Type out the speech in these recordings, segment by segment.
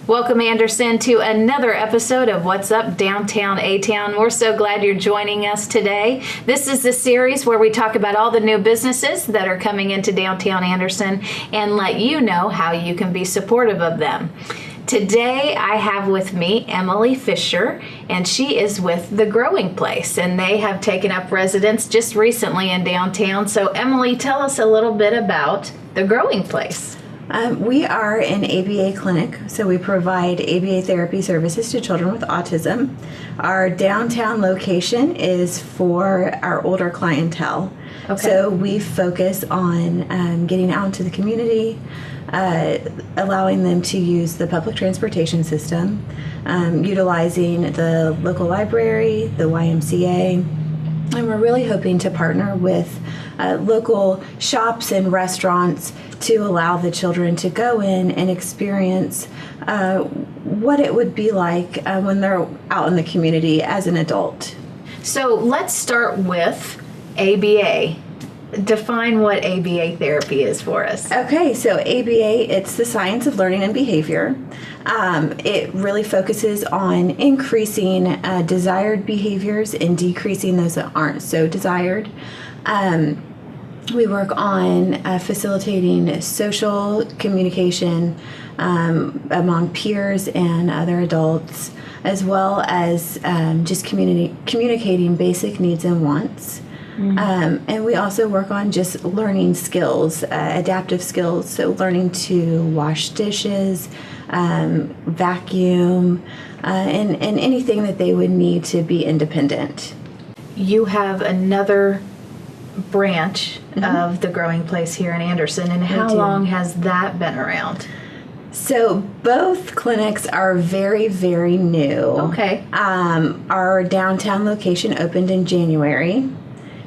Welcome, Anderson, to another episode of What's Up Downtown ATown. We're so glad you're joining us today. This is the series where we talk about all the new businesses that are coming into downtown Anderson and let you know how you can be supportive of them. Today I have with me Emily Fisher, and she is with The Growing Place, and they have taken up residence just recently in downtown. So Emily, tell us a little bit about The Growing Place. We are an ABA clinic, so we provide ABA therapy services to children with autism. Our downtown location is for our older clientele. Okay. So we focus on getting out into the community, allowing them to use the public transportation system, utilizing the local library, the YMCA, and we're really hoping to partner with local shops and restaurants to allow the children to go in and experience what it would be like when they're out in the community as an adult. So let's start with ABA. Define what ABA therapy is for us. Okay, so ABA, it's the science of learning and behavior. It really focuses on increasing desired behaviors and decreasing those that aren't so desired. We work on facilitating social communication among peers and other adults, as well as just communicating basic needs and wants. Mm-hmm. And we also work on just learning skills, adaptive skills, so learning to wash dishes, vacuum, and anything that they would need to be independent. You have another branch of The Growing Place here in Anderson, and how long has that been around? So both clinics are very, very new. Okay. Our downtown location opened in January.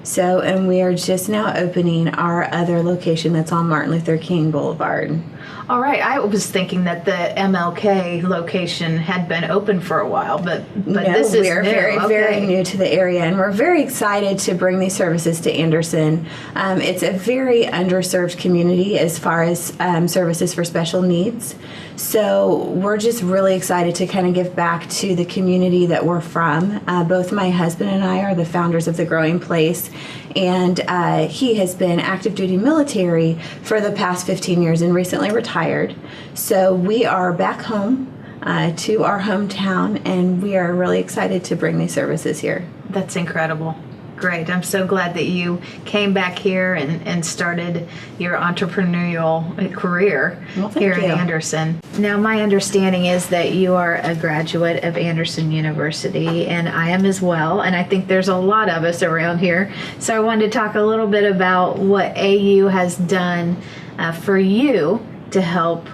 So, and we are just now opening our other location that's on Martin Luther King Boulevard. All right. I was thinking that the MLK location had been open for a while, but no, this is we're new. very new to the area, and we're very excited to bring these services to Anderson. It's a very underserved community as far as services for special needs. So we're just really excited to kind of give back to the community that we're from. Both my husband and I are the founders of The Growing Place, and he has been active duty military for the past 15 years and recently retired. So we are back home to our hometown, and we are really excited to bring these services here. That's incredible. Great. I'm so glad that you came back here and started your entrepreneurial career here in Anderson. Now, my understanding is that you are a graduate of Anderson University, and I am as well, and I think there's a lot of us around here. So I wanted to talk a little bit about what AU has done for you to help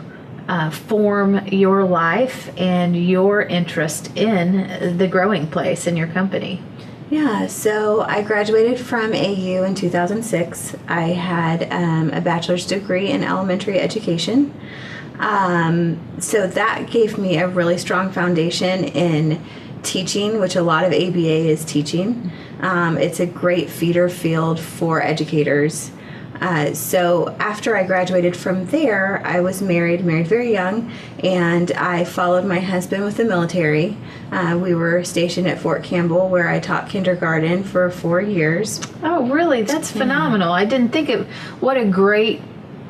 form your life and your interest in The Growing Place and your company. Yeah, so I graduated from AU in 2006. I had a bachelor's degree in elementary education. So that gave me a really strong foundation in teaching, which a lot of ABA is teaching. It's a great feeder field for educators. So after I graduated from there, I was married very young, and I followed my husband with the military. We were stationed at Fort Campbell, where I taught kindergarten for 4 years. Oh, really? That's phenomenal. I didn't think it. What a great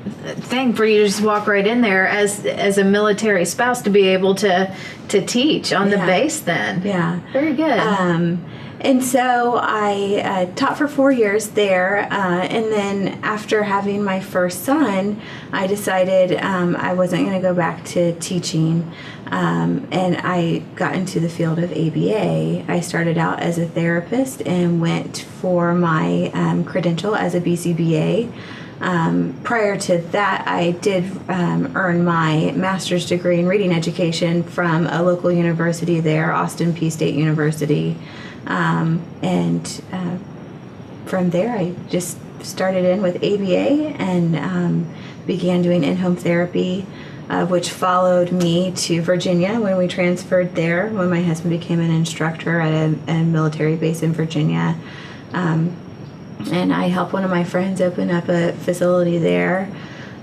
thing for you to just walk right in there as a military spouse to be able to teach on the base then. Yeah. Very good. And so I taught for 4 years there, and then after having my first son, I decided I wasn't going to go back to teaching, and I got into the field of ABA. I started out as a therapist and went for my credential as a BCBA. Prior to that, I did earn my master's degree in reading education from a local university there, Austin Peay State University. And from there, I just started in with ABA and began doing in-home therapy, which followed me to Virginia when we transferred there, when my husband became an instructor at a military base in Virginia. And I helped one of my friends open up a facility there.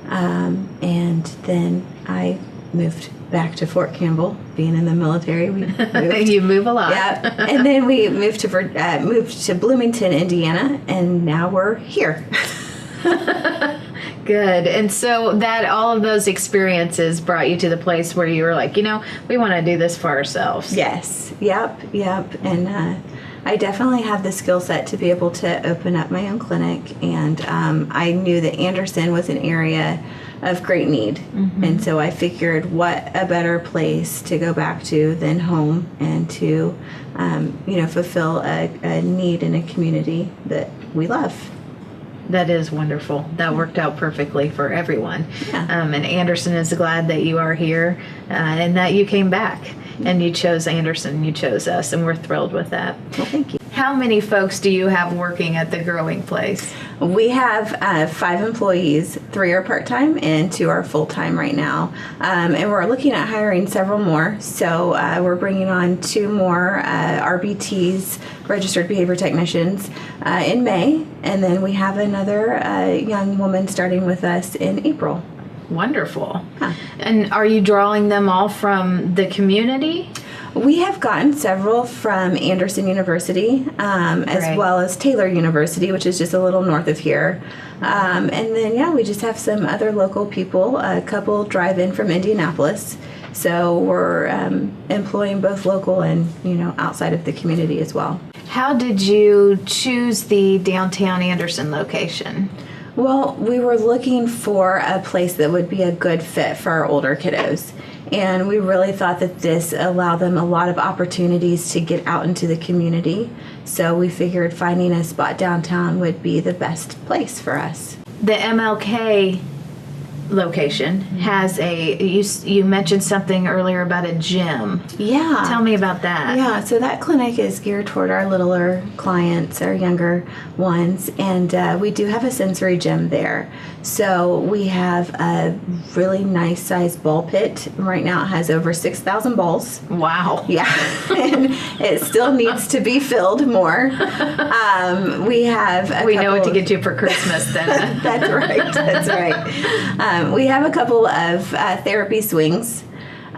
And then I moved back to Fort Campbell. Being in the military, we moved. You move a lot. Yeah, and then we moved to Bloomington, Indiana, and now we're here. Good. And so that all of those experiences brought you to the place where you were like, we want to do this for ourselves. Yes. Yep. And I definitely have the skill set to be able to open up my own clinic. And I knew that Anderson was an area of great need. Mm-hmm. And so I figured what a better place to go back to than home and to, fulfill a need in a community that we love. That is wonderful. That worked out perfectly for everyone. Yeah. And Anderson is glad that you are here and that you came back and you chose Anderson, you chose us, and we're thrilled with that. Well, thank you. How many folks do you have working at the growing place? We have 5 employees. 3 are part-time and 2 are full-time right now. And we're looking at hiring several more. So we're bringing on 2 more RBTs, registered behavior technicians, in May. And then we have another young woman starting with us in April. Wonderful. Huh. And are you drawing them all from the community? We have gotten several from Anderson University, as well as Taylor University, which is just a little north of here. And then, we just have some other local people. A couple drive in from Indianapolis. So we're employing both local and, outside of the community as well. How did you choose the downtown Anderson location? Well, we were looking for a place that would be a good fit for our older kiddos. And we really thought that this allowed them a lot of opportunities to get out into the community. So we figured finding a spot downtown would be the best place for us. The MLK location has you mentioned something earlier about a gym. Yeah. Tell me about that. Yeah, so that clinic is geared toward our littler clients, our younger ones, and we do have a sensory gym there. So we have a really nice sized ball pit. Right now it has over 6,000 balls. Wow. Yeah, and it still needs to be filled more. We have we know what to get you for Christmas then. That's right. We have a couple of therapy swings.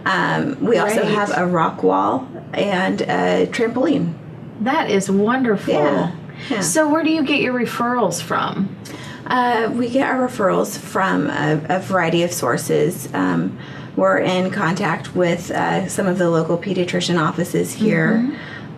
We also have a rock wall and a trampoline. That is wonderful. Yeah. So where do you get your referrals from? We get our referrals from a variety of sources. We're in contact with some of the local pediatrician offices here.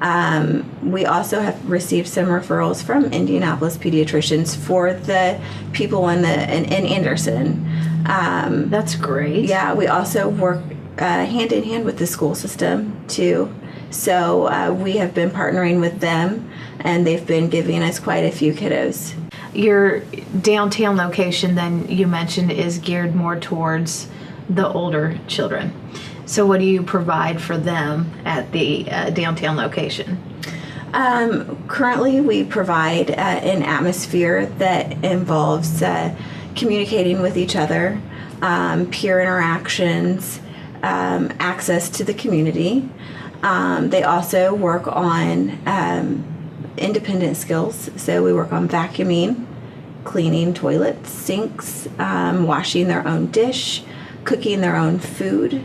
Mm-hmm. We also have received some referrals from Indianapolis pediatricians for the people in Anderson. That's great. Yeah, we also work hand in hand with the school system too. So we have been partnering with them, and they've been giving us quite a few kiddos. Your downtown location, then, you mentioned, is geared more towards the older children. So what do you provide for them at the downtown location? Currently, we provide an atmosphere that involves communicating with each other, peer interactions, access to the community. They also work on independent skills. So we work on vacuuming, cleaning toilets, sinks, washing their own dish, cooking their own food.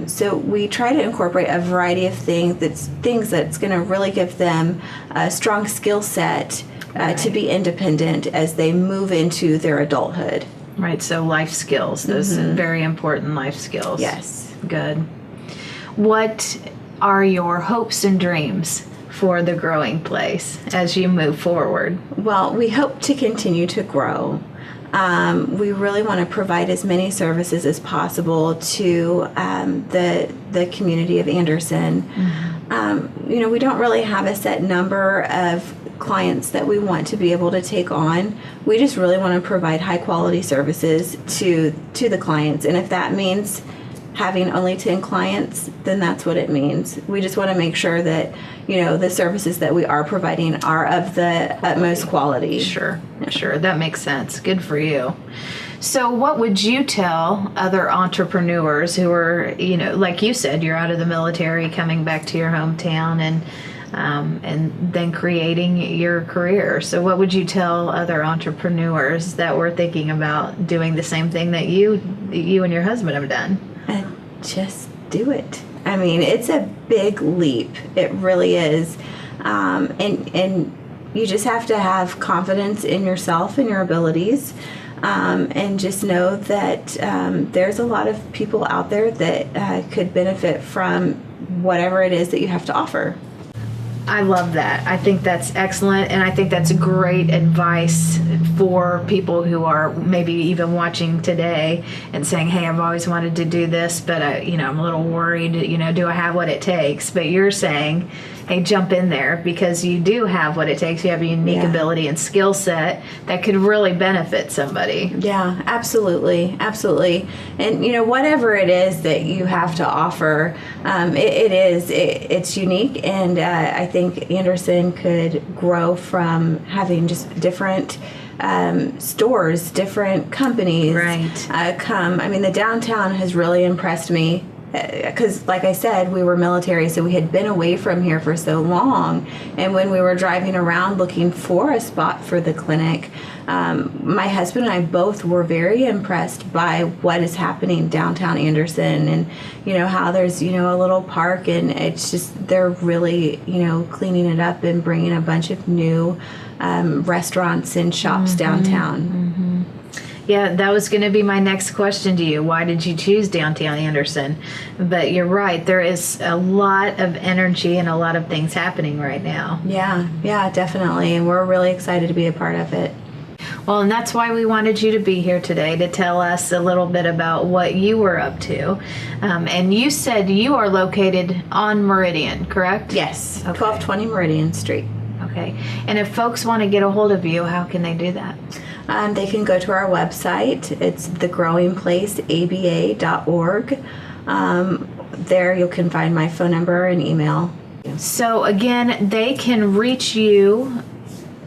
So we try to incorporate a variety of things that's going to really give them a strong skill set to be independent as they move into their adulthood. Right, so life skills, those very important life skills. Yes. Good. What are your hopes and dreams for the growing place as you move forward? Well, we hope to continue to grow. We really want to provide as many services as possible to the community of Anderson. Mm-hmm. We don't really have a set number of clients that we want to be able to take on. We just really want to provide high quality services to the clients, and if that means having only 10 clients, then that's what it means. We just want to make sure that, the services that we are providing are of the utmost quality. Sure. That makes sense. Good for you. So what would you tell other entrepreneurs who are, like you said, you're out of the military, coming back to your hometown and then creating your career. So what would you tell other entrepreneurs that were thinking about doing the same thing that you and your husband have done? just do it. I mean, it's a big leap. It really is. And you just have to have confidence in yourself and your abilities. And just know that there's a lot of people out there that could benefit from whatever it is that you have to offer. I love that. I think that's excellent, and I think that's great advice for people who are maybe even watching today and saying, hey, I've always wanted to do this, but I'm a little worried, do I have what it takes? But you're saying, hey, jump in there, because you do have what it takes. You have a unique ability and skill set that could really benefit somebody. Yeah, absolutely. Absolutely. And, whatever it is that you have to offer, it's unique. And I think Anderson could grow from having just different stores, different companies come. I mean, the downtown has really impressed me. Because, like I said, we were military, so we had been away from here for so long. And when we were driving around looking for a spot for the clinic, my husband and I both were very impressed by what is happening downtown Anderson, and how there's a little park, and it's just they're really cleaning it up and bringing a bunch of new restaurants and shops downtown. Mm-hmm. Yeah, that was going to be my next question to you. Why did you choose downtown Anderson? But you're right. There is a lot of energy and a lot of things happening right now. Yeah, definitely. And we're really excited to be a part of it. Well, and that's why we wanted you to be here today, to tell us a little bit about what you were up to. And you said you are located on Meridian, correct? Yes, okay. 1220 Meridian Street. Okay. And if folks want to get a hold of you, how can they do that? They can go to our website. It's thegrowingplaceaba.org. There you can find my phone number and email. So again, they can reach you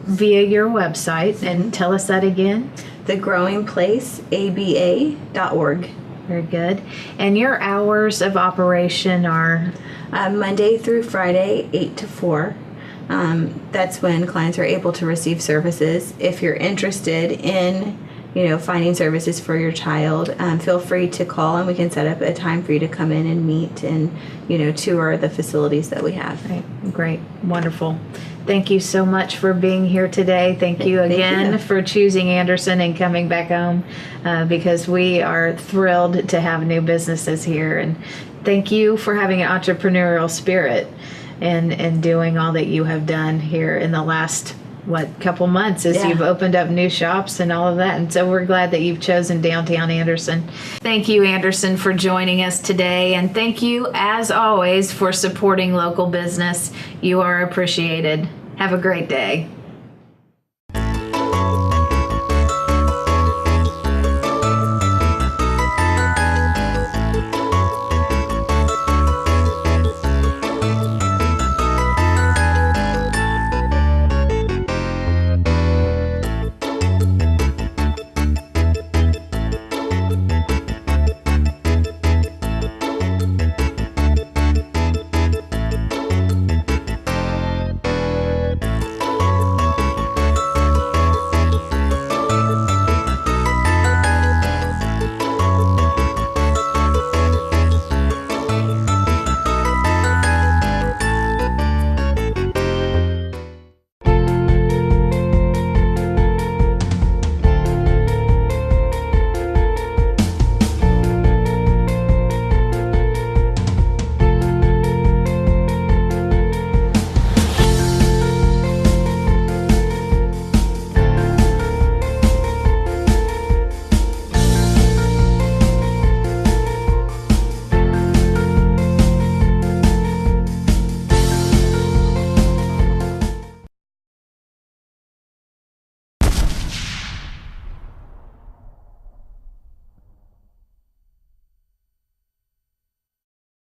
via your website, and tell us that again. thegrowingplaceaba.org. Very good. And your hours of operation are? Monday through Friday, 8 to 4. That's when clients are able to receive services. If you're interested in, finding services for your child, feel free to call, and we can set up a time for you to come in and meet and, tour the facilities that we have. Right. Great. Wonderful. Thank you so much for being here today. Thank you again for choosing Anderson and coming back home, because we are thrilled to have new businesses here. And thank you for having an entrepreneurial spirit and doing all that you have done here in the last couple months as you've opened up new shops and all of that. And so we're glad that you've chosen downtown Anderson. Thank you, Anderson, for joining us today. And thank you, as always, for supporting local business. You are appreciated. Have a great day.